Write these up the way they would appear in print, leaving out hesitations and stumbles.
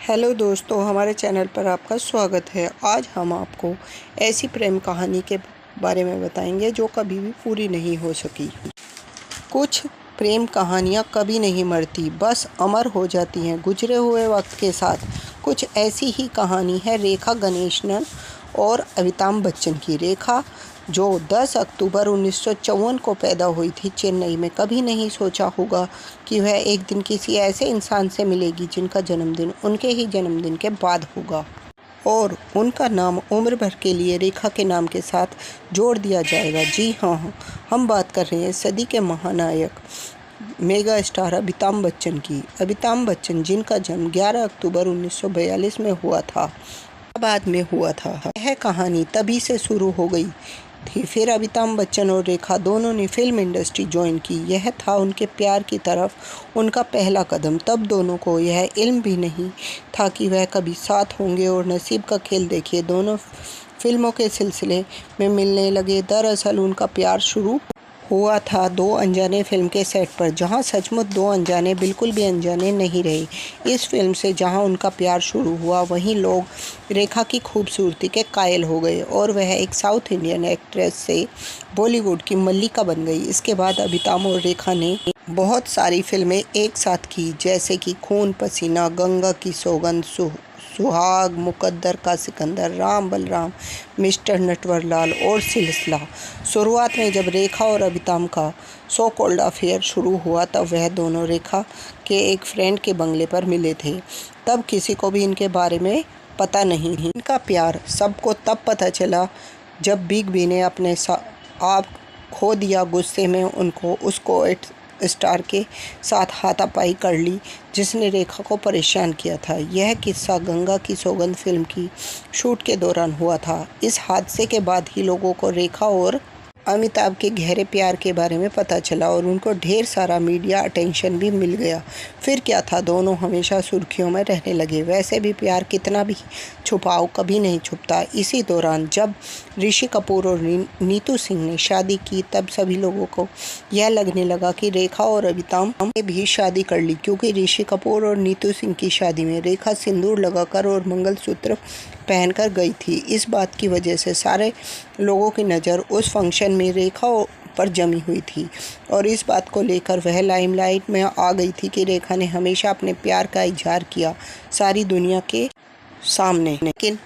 Hello दोस्तों, हमारे channel पर आपका स्वागत है। आज हम आपको ऐसी प्रेम कहानी के बारे में बताएंगे जो कभी भी पूरी नहीं हो सकी। कुछ प्रेम कहानियाँ कभी नहीं मरती, बस अमर हो जाती हैं गुजरे हुए वक्त के साथ। कुछ ऐसी ही कहानी है रेखा गणेशन और अमिताभ बच्चन की। रेखा जो 10 अक्टूबर 1954 को पैदा हुई थी चेन्नई में, कभी नहीं सोचा होगा कि वह एक दिन किसी ऐसे इंसान से मिलेगी जिनका जन्मदिन उनके ही जन्मदिन के बाद होगा और उनका नाम उम्र भर के लिए रेखा के नाम के साथ जोड़ दिया जाएगा। जी हाँ, हम बात कर रहे हैं सदी के महानायक मेगा स्टार अमिताभ बच्चन की। अमिताभ बच्चन जिनका जन्म 11 अक्टूबर 1942 में हुआ था, बाद में हुआ था। यह कहानी तभी से शुरू हो गई थी। फिर अमिताभ बच्चन और रेखा दोनों ने फिल्म इंडस्ट्री ज्वाइन की। यह था उनके प्यार की तरफ उनका पहला कदम। तब दोनों को यह इल्म भी नहीं था कि वह कभी साथ होंगे और नसीब का खेल देखिए, दोनों फिल्मों के सिलसिले में मिलने लगे। दरअसल उनका प्यार शुरू हुआ था दो अनजाने फिल्म के सेट पर, जहां सचमुच दो अनजाने बिल्कुल भी अनजाने नहीं रहे। इस फिल्म से जहां उनका प्यार शुरू हुआ, वहीं लोग रेखा की खूबसूरती के कायल हो गए और वह एक साउथ इंडियन एक्ट्रेस से बॉलीवुड की मल्लिका बन गई। इसके बाद अमिताभ और रेखा ने बहुत सारी फिल्में एक साथ की, जैसे कि खून पसीना, गंगा की सौगंध, सुहाग, मुकद्दर का सिकंदर, राम बलराम, मिस्टर नटवरलाल और सिलसिला। शुरुआत में जब रेखा और अमिताभ का सो कॉल्ड अफेयर शुरू हुआ, तब वह दोनों रेखा के एक फ्रेंड के बंगले पर मिले थे। तब किसी को भी इनके बारे में पता नहीं। इनका प्यार सबको तब पता चला जब बिग बी ने अपने आप खो दिया। गुस्से में उसको स्टार के साथ हाथापाई कर ली, जिसने रेखा को परेशान किया था। यह किस्सा गंगा की सौगंध फिल्म की शूट के दौरान हुआ था। इस हादसे के बाद ही लोगों को रेखा और अमिताभ के गहरे प्यार के बारे में पता चला और उनको ढेर सारा मीडिया अटेंशन भी मिल गया। फिर क्या था, दोनों हमेशा सुर्खियों में रहने लगे। वैसे भी प्यार कितना भी छुपाओ कभी नहीं छुपता। इसी दौरान जब ऋषि कपूर और नीतू सिंह ने शादी की, तब सभी लोगों को यह लगने लगा कि रेखा और अमिताभ ने भी शादी कर ली, क्योंकि ऋषि कपूर और नीतू सिंह की शादी में रेखा सिंदूर लगाकर और मंगलसूत्र पहनकर गई थी। इस बात की वजह से सारे लोगों की नज़र उस फंक्शन में रेखा पर जमी हुई थी और इस बात को लेकर वह लाइमलाइट में आ गई थी कि रेखा ने हमेशा अपने प्यार का इजहार किया सारी दुनिया के सामने। लेकिन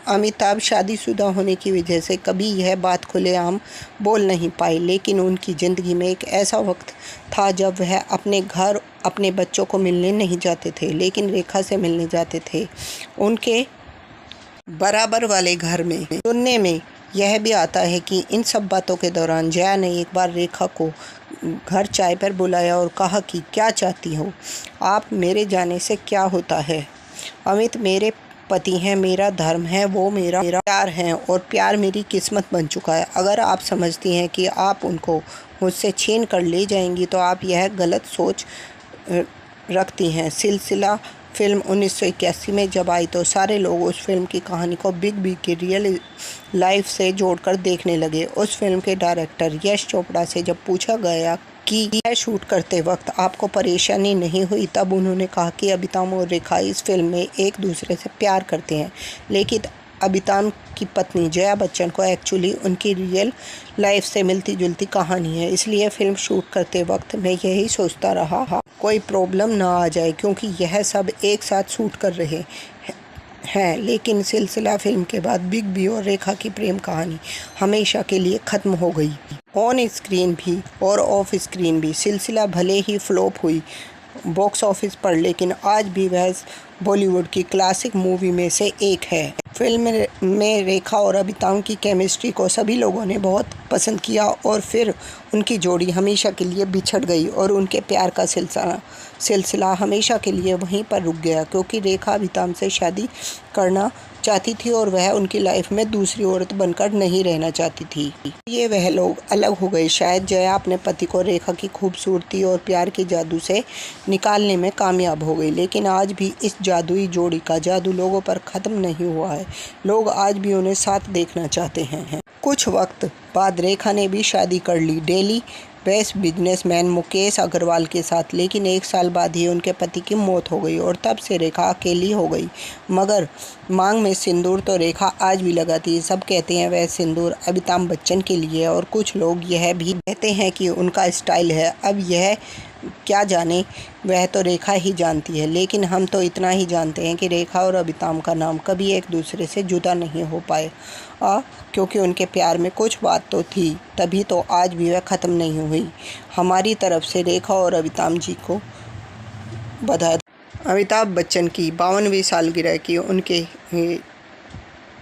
अमिताभ शादीशुदा होने की वजह से कभी यह बात खुलेआम बोल नहीं पाए। लेकिन उनकी ज़िंदगी में एक ऐसा वक्त था जब वह अपने घर अपने बच्चों को मिलने नहीं जाते थे, लेकिन रेखा से मिलने जाते थे। उनके बराबर वाले घर में सुनने में यह भी आता है कि इन सब बातों के दौरान जया ने एक बार रेखा को घर चाय पर बुलाया और कहा कि क्या चाहती हो आप, मेरे जाने से क्या होता है? अमित मेरे पति हैं, मेरा धर्म है, वो मेरा प्यार है और प्यार मेरी किस्मत बन चुका है। अगर आप समझती हैं कि आप उनको मुझसे छीन कर ले जाएंगी तो आप यह गलत सोच रखती हैं। सिलसिला फिल्म 1981 में जब आई तो सारे लोग उस फिल्म की कहानी को बिग बी की रियल लाइफ से जोड़कर देखने लगे। उस फिल्म के डायरेक्टर यश चोपड़ा से जब पूछा गया कि यह शूट करते वक्त आपको परेशानी नहीं हुई, तब उन्होंने कहा कि अमिताभ और रेखा इस फिल्म में एक दूसरे से प्यार करते हैं, लेकिन अमिताभ की पत्नी जया बच्चन को एक्चुअली उनकी रियल लाइफ से मिलती जुलती कहानी है। इसलिए फिल्म शूट करते वक्त मैं यही सोचता रहा कोई प्रॉब्लम ना आ जाए, क्योंकि यह सब एक साथ शूट कर रहे हैं। लेकिन सिलसिला फिल्म के बाद बिग बी और रेखा की प्रेम कहानी हमेशा के लिए ख़त्म हो गई, ऑन स्क्रीन भी और ऑफ स्क्रीन भी। सिलसिला भले ही फ्लॉप हुई बॉक्स ऑफिस पर, लेकिन आज भी वह बॉलीवुड की क्लासिक मूवी में से एक है। फिल्म में रेखा और अमिताभ की केमिस्ट्री को सभी लोगों ने बहुत पसंद किया और फिर उनकी जोड़ी हमेशा के लिए बिछड़ गई और उनके प्यार का सिलसिला हमेशा के लिए वहीं पर रुक गया, क्योंकि रेखा अमिताभ से शादी करना चाहती थी और वह उनकी लाइफ में दूसरी औरत बनकर नहीं रहना चाहती थी। ये वह लोग अलग हो गए। शायद जया अपने पति को रेखा की खूबसूरती और प्यार के जादू से निकालने में कामयाब हो गई, लेकिन आज भी इस जादुई जोड़ी का जादू लोगों पर ख़त्म नहीं हुआ है। लोग आज भी उन्हें साथ देखना चाहते हैं। कुछ वक्त बाद रेखा ने भी शादी कर ली। Daily best businessman Mukesh Agrawal के साथ, लेकिन 1 साल बाद ही उनके पति की मौत हो गई और तब से रेखा अकेली हो गई। मगर मांग में सिंदूर तो रेखा आज भी लगाती है। सब कहते हैं वह सिंदूर अमिताभ बच्चन के लिए है और कुछ लोग यह भी कहते हैं कि उनका स्टाइल है। अब यह क्या जाने, वह तो रेखा ही जानती है। लेकिन हम तो इतना ही जानते हैं कि रेखा और अमिताभ का नाम कभी एक दूसरे से जुदा नहीं हो पाए, क्योंकि उनके प्यार में कुछ बात तो थी, तभी तो आज भी वह ख़त्म नहीं हुई। हमारी तरफ से रेखा और अमिताभ जी को बधाई। अमिताभ बच्चन की 52वीं सालगिरह की उनके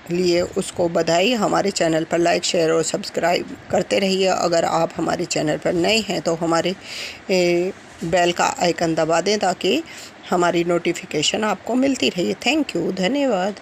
लिए उसको बधाई। हमारे चैनल पर लाइक, शेयर और सब्सक्राइब करते रहिए। अगर आप हमारे चैनल पर नए हैं तो हमारे बेल का आइकन दबा दें ताकि हमारी नोटिफिकेशन आपको मिलती रहे। थैंक यू, धन्यवाद।